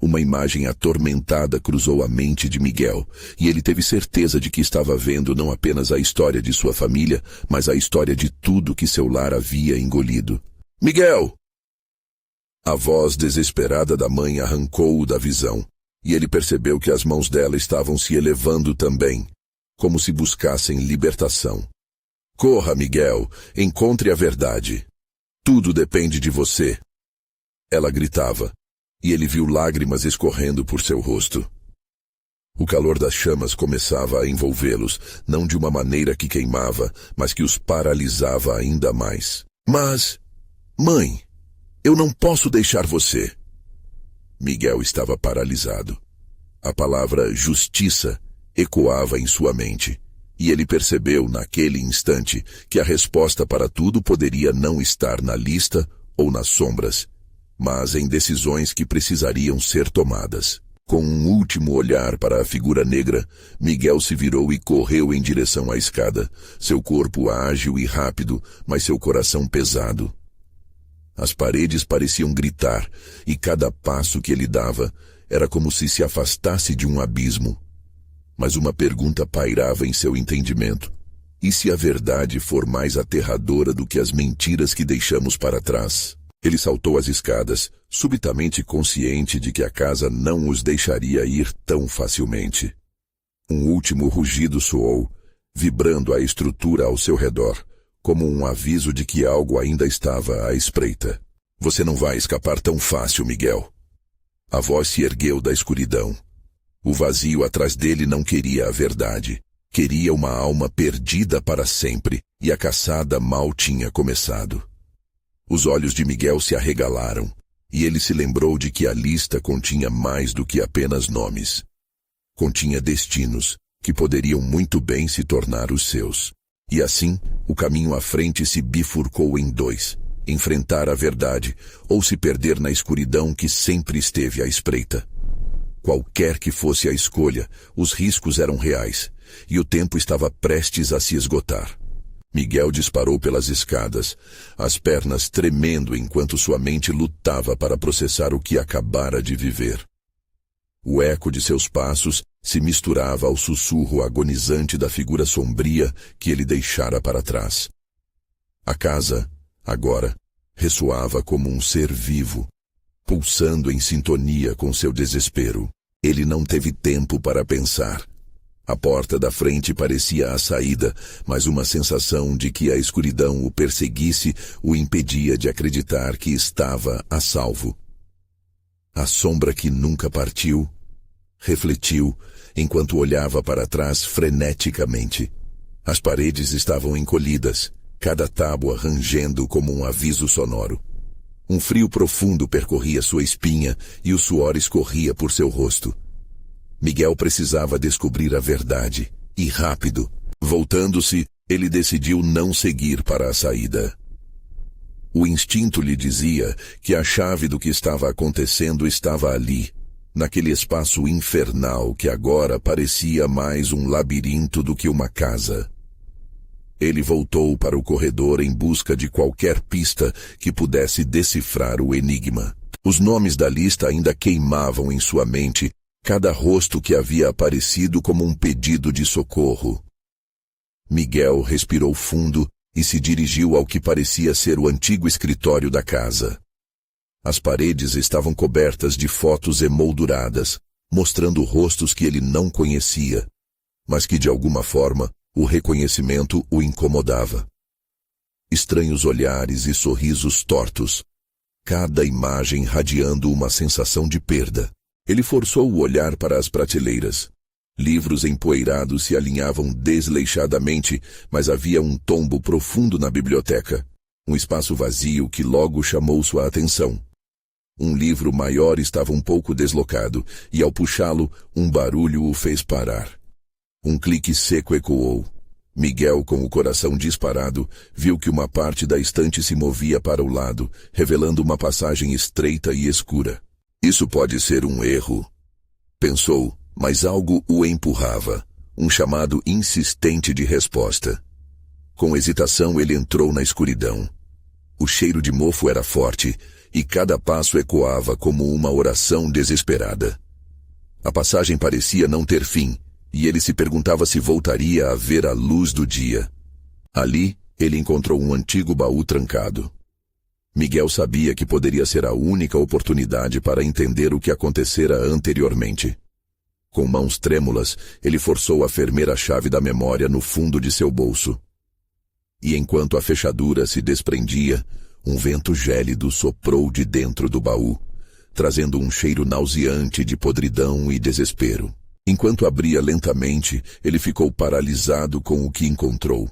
Uma imagem atormentada cruzou a mente de Miguel, e ele teve certeza de que estava vendo não apenas a história de sua família, mas a história de tudo que seu lar havia engolido. Miguel! A voz desesperada da mãe arrancou-o da visão, e ele percebeu que as mãos dela estavam se elevando também, como se buscassem libertação. Corra, Miguel, encontre a verdade. Tudo depende de você. Ela gritava, e ele viu lágrimas escorrendo por seu rosto. O calor das chamas começava a envolvê-los, não de uma maneira que queimava, mas que os paralisava ainda mais. Mas, mãe, eu não posso deixar você. Miguel estava paralisado. A palavra justiça ecoava em sua mente, e ele percebeu naquele instante que a resposta para tudo poderia não estar na lista ou nas sombras, mas em decisões que precisariam ser tomadas. Com um último olhar para a figura negra, Miguel se virou e correu em direção à escada, seu corpo ágil e rápido, mas seu coração pesado. As paredes pareciam gritar, e cada passo que ele dava era como se afastasse de um abismo. Mas uma pergunta pairava em seu entendimento. E se a verdade for mais aterradora do que as mentiras que deixamos para trás? Ele saltou as escadas, subitamente consciente de que a casa não os deixaria ir tão facilmente. Um último rugido soou, vibrando a estrutura ao seu redor, como um aviso de que algo ainda estava à espreita. Você não vai escapar tão fácil, Miguel. A voz se ergueu da escuridão. O vazio atrás dele não queria a verdade. Queria uma alma perdida para sempre, e a caçada mal tinha começado. Os olhos de Miguel se arregalaram, e ele se lembrou de que a lista continha mais do que apenas nomes. Continha destinos, que poderiam muito bem se tornar os seus. E assim, o caminho à frente se bifurcou em dois: enfrentar a verdade ou se perder na escuridão que sempre esteve à espreita. Qualquer que fosse a escolha, os riscos eram reais, e o tempo estava prestes a se esgotar. Miguel disparou pelas escadas, as pernas tremendo enquanto sua mente lutava para processar o que acabara de viver. O eco de seus passos se misturava ao sussurro agonizante da figura sombria que ele deixara para trás. A casa, agora, ressoava como um ser vivo, pulsando em sintonia com seu desespero. Ele não teve tempo para pensar. A porta da frente parecia a saída, mas uma sensação de que a escuridão o perseguisse o impedia de acreditar que estava a salvo. A sombra que nunca partiu, refletiu, enquanto olhava para trás freneticamente. As paredes estavam encolhidas, cada tábua rangendo como um aviso sonoro. Um frio profundo percorria sua espinha e o suor escorria por seu rosto. Miguel precisava descobrir a verdade, e rápido. Voltando-se, ele decidiu não seguir para a saída. O instinto lhe dizia que a chave do que estava acontecendo estava ali, naquele espaço infernal que agora parecia mais um labirinto do que uma casa. Ele voltou para o corredor em busca de qualquer pista que pudesse decifrar o enigma. Os nomes da lista ainda queimavam em sua mente, cada rosto que havia aparecido como um pedido de socorro. Miguel respirou fundo e se dirigiu ao que parecia ser o antigo escritório da casa. As paredes estavam cobertas de fotos emolduradas, mostrando rostos que ele não conhecia, mas que de alguma forma o reconhecimento o incomodava. Estranhos olhares e sorrisos tortos, cada imagem radiando uma sensação de perda. Ele forçou o olhar para as prateleiras. Livros empoeirados se alinhavam desleixadamente, mas havia um tombo profundo na biblioteca. Um espaço vazio que logo chamou sua atenção. Um livro maior estava um pouco deslocado, e ao puxá-lo, um barulho o fez parar. Um clique seco ecoou. Miguel, com o coração disparado, viu que uma parte da estante se movia para o lado, revelando uma passagem estreita e escura. Isso pode ser um erro, pensou, mas algo o empurrava, um chamado insistente de resposta. Com hesitação ele entrou na escuridão. O cheiro de mofo era forte, e cada passo ecoava como uma oração desesperada. A passagem parecia não ter fim, e ele se perguntava se voltaria a ver a luz do dia. Ali, ele encontrou um antigo baú trancado. Miguel sabia que poderia ser a única oportunidade para entender o que acontecera anteriormente. Com mãos trêmulas, ele forçou a fermer a chave da memória no fundo de seu bolso. E enquanto a fechadura se desprendia, um vento gélido soprou de dentro do baú, trazendo um cheiro nauseante de podridão e desespero. Enquanto abria lentamente, ele ficou paralisado com o que encontrou.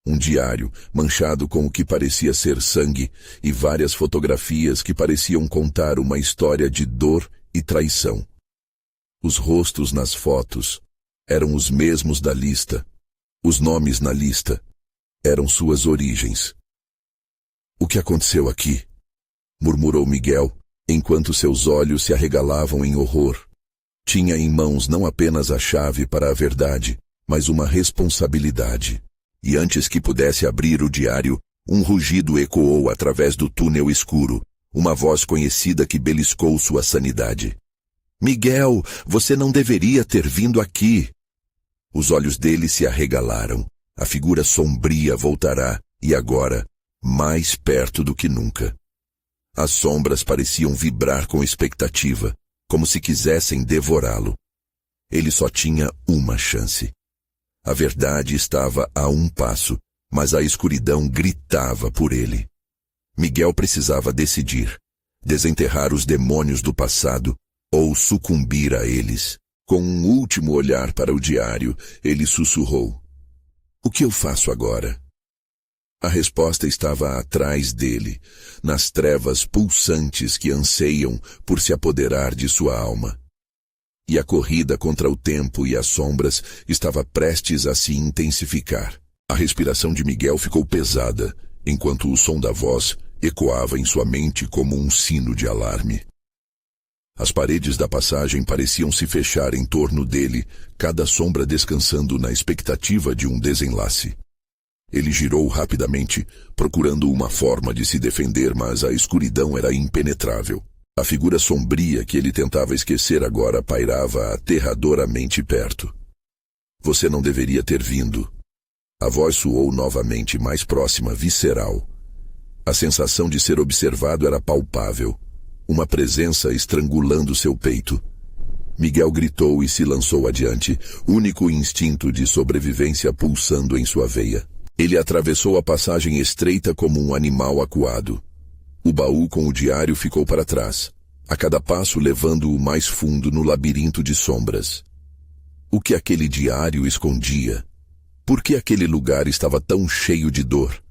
Um diário, manchado com o que parecia ser sangue, e várias fotografias que pareciam contar uma história de dor e traição. Os rostos nas fotos eram os mesmos da lista. Os nomes na lista eram suas origens. "O que aconteceu aqui?" murmurou Miguel, enquanto seus olhos se arregalavam em horror. Tinha em mãos não apenas a chave para a verdade, mas uma responsabilidade. E antes que pudesse abrir o diário, um rugido ecoou através do túnel escuro, uma voz conhecida que beliscou sua sanidade. "Miguel, você não deveria ter vindo aqui." Os olhos dele se arregalaram. A figura sombria voltará, e agora, mais perto do que nunca. As sombras pareciam vibrar com expectativa, como se quisessem devorá-lo. Ele só tinha uma chance. A verdade estava a um passo, mas a escuridão gritava por ele. Miguel precisava decidir: desenterrar os demônios do passado ou sucumbir a eles. Com um último olhar para o diário, ele sussurrou: "O que eu faço agora?" A resposta estava atrás dele, nas trevas pulsantes que anseiam por se apoderar de sua alma. E a corrida contra o tempo e as sombras estava prestes a se intensificar. A respiração de Miguel ficou pesada, enquanto o som da voz ecoava em sua mente como um sino de alarme. As paredes da passagem pareciam se fechar em torno dele, cada sombra descansando na expectativa de um desenlace. Ele girou rapidamente, procurando uma forma de se defender, mas a escuridão era impenetrável. A figura sombria que ele tentava esquecer agora pairava aterradoramente perto. "Você não deveria ter vindo." A voz soou novamente, mais próxima, visceral. A sensação de ser observado era palpável, uma presença estrangulando seu peito. Miguel gritou e se lançou adiante, único instinto de sobrevivência pulsando em sua veia. Ele atravessou a passagem estreita como um animal acuado. O baú com o diário ficou para trás, a cada passo levando-o mais fundo no labirinto de sombras. O que aquele diário escondia? Por que aquele lugar estava tão cheio de dor?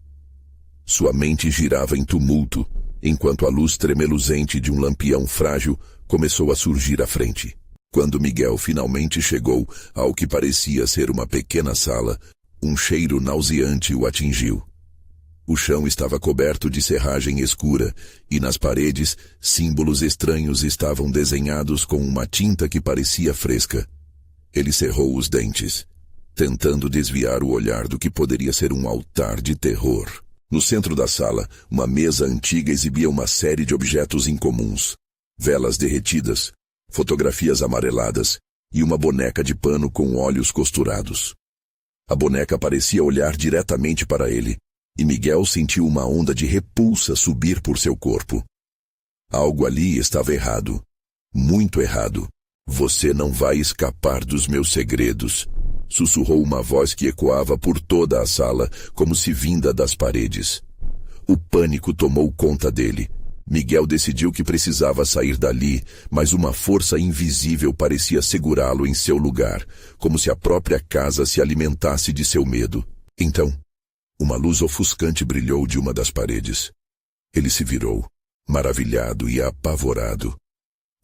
Sua mente girava em tumulto, enquanto a luz tremeluzente de um lampião frágil começou a surgir à frente. Quando Miguel finalmente chegou ao que parecia ser uma pequena sala, um cheiro nauseante o atingiu. O chão estava coberto de serragem escura, e nas paredes, símbolos estranhos estavam desenhados com uma tinta que parecia fresca. Ele cerrou os dentes, tentando desviar o olhar do que poderia ser um altar de terror. No centro da sala, uma mesa antiga exibia uma série de objetos incomuns: velas derretidas, fotografias amareladas e uma boneca de pano com olhos costurados. A boneca parecia olhar diretamente para ele, e Miguel sentiu uma onda de repulsa subir por seu corpo. Algo ali estava errado. Muito errado. "Você não vai escapar dos meus segredos", sussurrou uma voz que ecoava por toda a sala, como se vinda das paredes. O pânico tomou conta dele. Miguel decidiu que precisava sair dali, mas uma força invisível parecia segurá-lo em seu lugar, como se a própria casa se alimentasse de seu medo. Então, uma luz ofuscante brilhou de uma das paredes. Ele se virou, maravilhado e apavorado.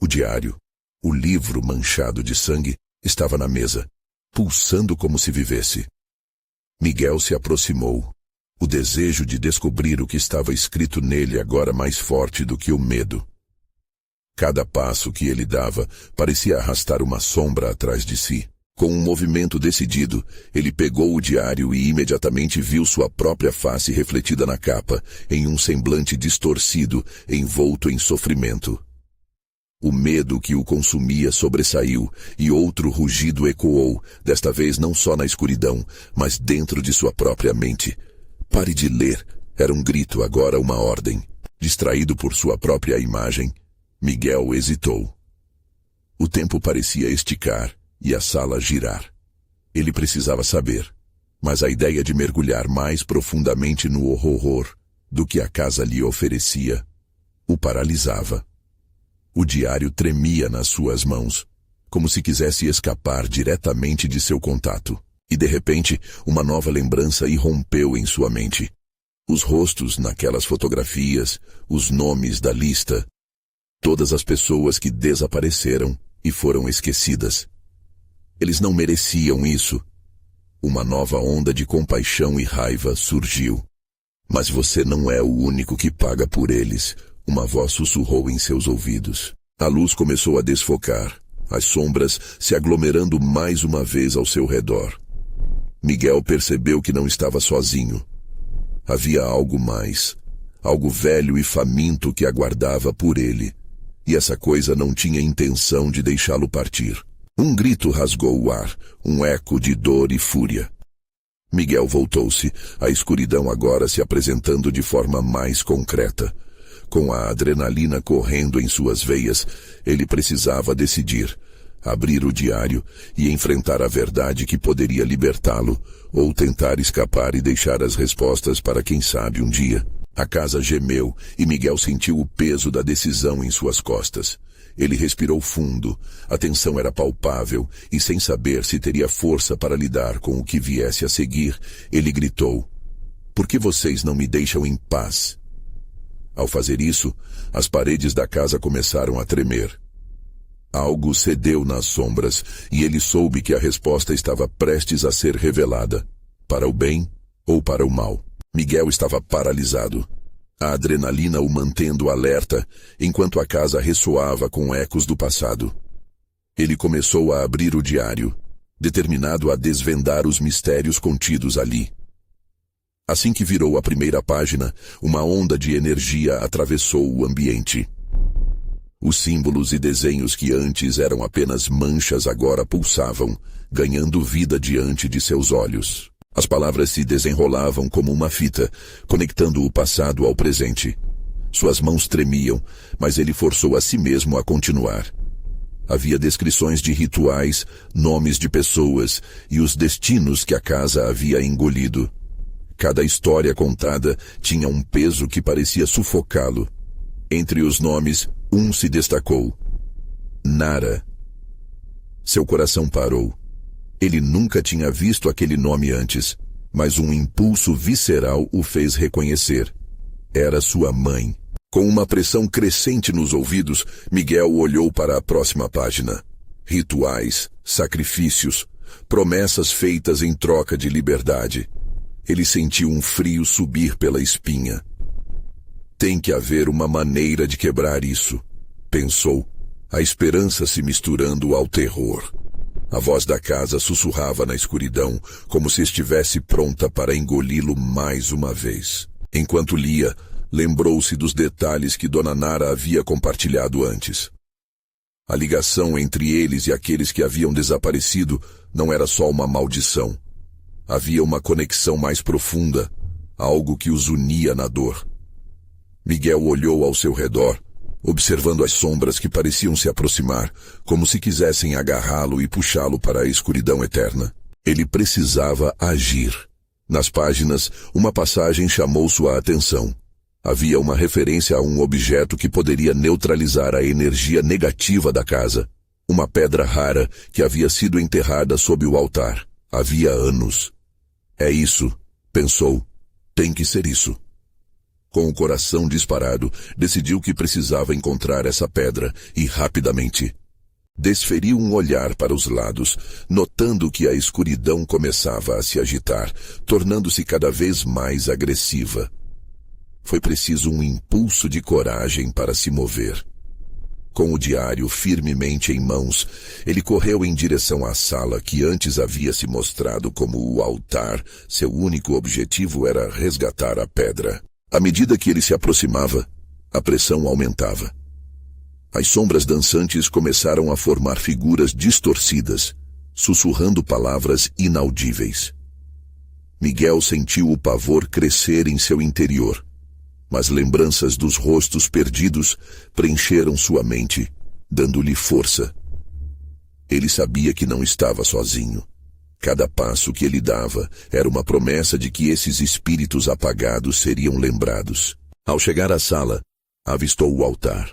O diário, o livro manchado de sangue, estava na mesa, pulsando como se vivesse. Miguel se aproximou, o desejo de descobrir o que estava escrito nele agora mais forte do que o medo. Cada passo que ele dava parecia arrastar uma sombra atrás de si. Com um movimento decidido, ele pegou o diário e imediatamente viu sua própria face refletida na capa, em um semblante distorcido, envolto em sofrimento. O medo que o consumia sobressaiu, e outro rugido ecoou, desta vez não só na escuridão, mas dentro de sua própria mente. "Pare de ler", era um grito, agora uma ordem. Distraído por sua própria imagem, Miguel hesitou. O tempo parecia esticar e a sala girar. Ele precisava saber, mas a ideia de mergulhar mais profundamente no horror do que a casa lhe oferecia o paralisava. O diário tremia nas suas mãos, como se quisesse escapar diretamente de seu contato. E de repente, uma nova lembrança irrompeu em sua mente. Os rostos naquelas fotografias, os nomes da lista. Todas as pessoas que desapareceram e foram esquecidas. Eles não mereciam isso. Uma nova onda de compaixão e raiva surgiu. "Mas você não é o único que paga por eles", uma voz sussurrou em seus ouvidos. A luz começou a desfocar, as sombras se aglomerando mais uma vez ao seu redor. Miguel percebeu que não estava sozinho. Havia algo mais, algo velho e faminto que aguardava por ele, e essa coisa não tinha intenção de deixá-lo partir. Um grito rasgou o ar, um eco de dor e fúria. Miguel voltou-se, a escuridão agora se apresentando de forma mais concreta. Com a adrenalina correndo em suas veias, ele precisava decidir. abrir o diário e enfrentar a verdade que poderia libertá-lo, ou tentar escapar e deixar as respostas para quem sabe um dia. A casa gemeu e Miguel sentiu o peso da decisão em suas costas. Ele respirou fundo, a tensão era palpável e, sem saber se teria força para lidar com o que viesse a seguir, ele gritou: "Por que vocês não me deixam em paz?" Ao fazer isso, as paredes da casa começaram a tremer. Algo cedeu nas sombras e ele soube que a resposta estava prestes a ser revelada, para o bem ou para o mal. Miguel estava paralisado, a adrenalina o mantendo alerta, enquanto a casa ressoava com ecos do passado. Ele começou a abrir o diário, determinado a desvendar os mistérios contidos ali. Assim que virou a primeira página, uma onda de energia atravessou o ambiente. Os símbolos e desenhos que antes eram apenas manchas agora pulsavam, ganhando vida diante de seus olhos. As palavras se desenrolavam como uma fita, conectando o passado ao presente. Suas mãos tremiam, mas ele forçou a si mesmo a continuar. Havia descrições de rituais, nomes de pessoas e os destinos que a casa havia engolido. Cada história contada tinha um peso que parecia sufocá-lo. Entre os nomes, um se destacou: Nara. Seu coração parou. Ele nunca tinha visto aquele nome antes, mas um impulso visceral o fez reconhecer. Era sua mãe. Com uma pressão crescente nos ouvidos, Miguel olhou para a próxima página. Rituais, sacrifícios, promessas feitas em troca de liberdade. Ele sentiu um frio subir pela espinha. Tem que haver uma maneira de quebrar isso, pensou, a esperança se misturando ao terror. A voz da casa sussurrava na escuridão, como se estivesse pronta para engoli-lo mais uma vez. Enquanto lia, lembrou-se dos detalhes que Dona Nara havia compartilhado antes. A ligação entre eles e aqueles que haviam desaparecido não era só uma maldição. Havia uma conexão mais profunda, algo que os unia na dor. Miguel olhou ao seu redor, observando as sombras que pareciam se aproximar, como se quisessem agarrá-lo e puxá-lo para a escuridão eterna. Ele precisava agir. Nas páginas, uma passagem chamou sua atenção. Havia uma referência a um objeto que poderia neutralizar a energia negativa da casa. Uma pedra rara que havia sido enterrada sob o altar. Havia anos. É isso, pensou. Tem que ser isso. Com o coração disparado, decidiu que precisava encontrar essa pedra, e rapidamente. Desferiu um olhar para os lados, notando que a escuridão começava a se agitar, tornando-se cada vez mais agressiva. Foi preciso um impulso de coragem para se mover. Com o diário firmemente em mãos, ele correu em direção à sala que antes havia se mostrado como o altar. Seu único objetivo era resgatar a pedra. À medida que ele se aproximava, a pressão aumentava. As sombras dançantes começaram a formar figuras distorcidas, sussurrando palavras inaudíveis. Miguel sentiu o pavor crescer em seu interior, mas lembranças dos rostos perdidos preencheram sua mente, dando-lhe força. Ele sabia que não estava sozinho. Cada passo que ele dava era uma promessa de que esses espíritos apagados seriam lembrados. Ao chegar à sala, avistou o altar,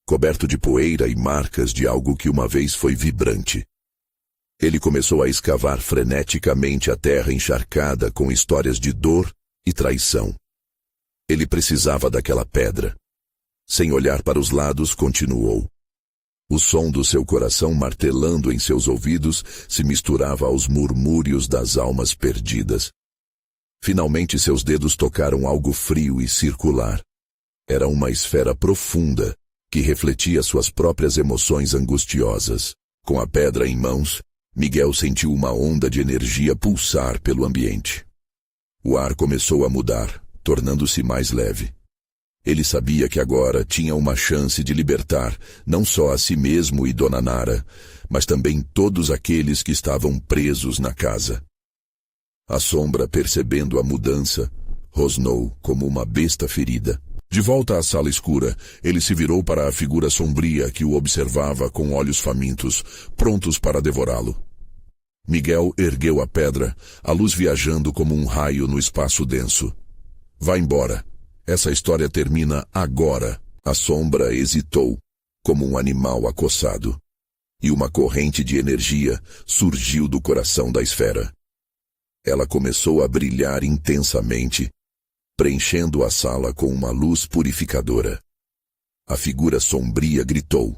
coberto de poeira e marcas de algo que uma vez foi vibrante. Ele começou a escavar freneticamente a terra encharcada com histórias de dor e traição. Ele precisava daquela pedra. Sem olhar para os lados, continuou. O som do seu coração martelando em seus ouvidos se misturava aos murmúrios das almas perdidas. Finalmente seus dedos tocaram algo frio e circular. Era uma esfera profunda que refletia suas próprias emoções angustiosas. Com a pedra em mãos, Miguel sentiu uma onda de energia pulsar pelo ambiente. O ar começou a mudar, tornando-se mais leve. Ele sabia que agora tinha uma chance de libertar não só a si mesmo e Dona Nara, mas também todos aqueles que estavam presos na casa. A sombra, percebendo a mudança, rosnou como uma besta ferida. De volta à sala escura, ele se virou para a figura sombria que o observava com olhos famintos, prontos para devorá-lo. Miguel ergueu a pedra, a luz viajando como um raio no espaço denso. Vá embora. Essa história termina agora. A sombra hesitou, como um animal acossado. E uma corrente de energia surgiu do coração da esfera. Ela começou a brilhar intensamente, preenchendo a sala com uma luz purificadora. A figura sombria gritou,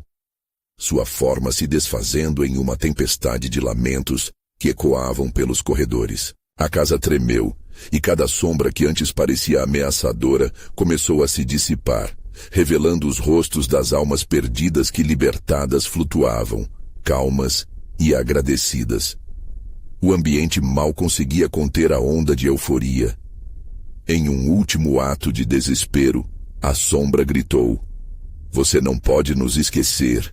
sua forma se desfazendo em uma tempestade de lamentos que ecoavam pelos corredores. A casa tremeu, e cada sombra que antes parecia ameaçadora começou a se dissipar, revelando os rostos das almas perdidas que libertadas flutuavam, calmas e agradecidas. O ambiente mal conseguia conter a onda de euforia. Em um último ato de desespero, a sombra gritou, você não pode nos esquecer.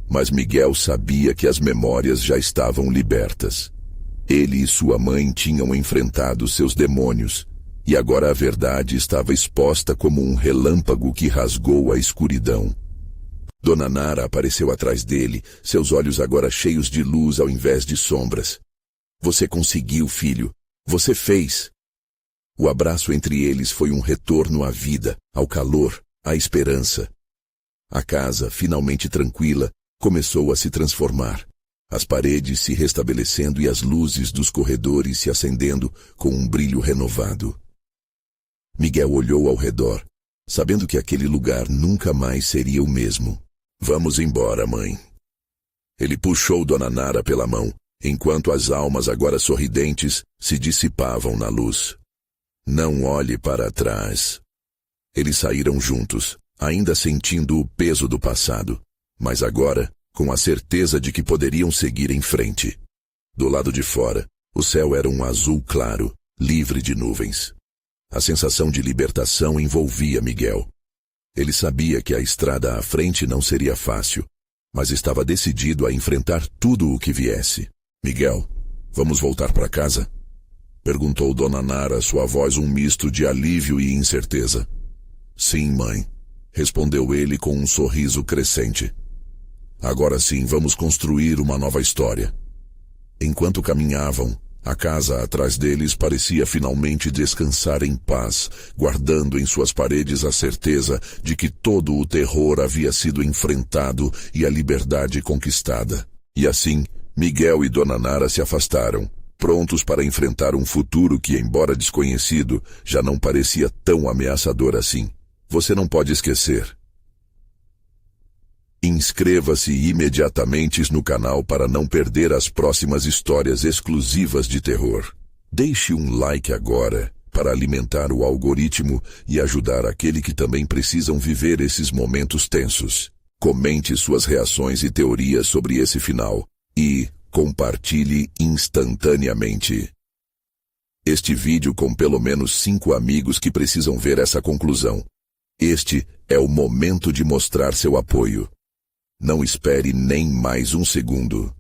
Mas Miguel sabia que as memórias já estavam libertas. Ele e sua mãe tinham enfrentado seus demônios, e agora a verdade estava exposta como um relâmpago que rasgou a escuridão. Dona Nara apareceu atrás dele, seus olhos agora cheios de luz ao invés de sombras. Você conseguiu, filho. Você fez. O abraço entre eles foi um retorno à vida, ao calor, à esperança. A casa, finalmente tranquila, começou a se transformar, as paredes se restabelecendo e as luzes dos corredores se acendendo com um brilho renovado. Miguel olhou ao redor, sabendo que aquele lugar nunca mais seria o mesmo. Vamos embora, mãe. Ele puxou Dona Nara pela mão, enquanto as almas agora sorridentes se dissipavam na luz. Não olhe para trás. Eles saíram juntos, ainda sentindo o peso do passado, mas agora, com a certeza de que poderiam seguir em frente. Do lado de fora, o céu era um azul claro, livre de nuvens. A sensação de libertação envolvia Miguel. Ele sabia que a estrada à frente não seria fácil, mas estava decidido a enfrentar tudo o que viesse. Miguel, vamos voltar para casa? Perguntou Dona Nara, sua voz um misto de alívio e incerteza. Sim, mãe, respondeu ele com um sorriso crescente. Agora sim, vamos construir uma nova história. Enquanto caminhavam, a casa atrás deles parecia finalmente descansar em paz, guardando em suas paredes a certeza de que todo o terror havia sido enfrentado e a liberdade conquistada. E assim, Miguel e Dona Nara se afastaram, prontos para enfrentar um futuro que, embora desconhecido, já não parecia tão ameaçador assim. Você não pode esquecer. Inscreva-se imediatamente no canal para não perder as próximas histórias exclusivas de terror. Deixe um like agora para alimentar o algoritmo e ajudar aquele que também precisam viver esses momentos tensos. Comente suas reações e teorias sobre esse final e compartilhe instantaneamente este vídeo com pelo menos 5 amigos que precisam ver essa conclusão. Este é o momento de mostrar seu apoio. Não espere nem mais um segundo.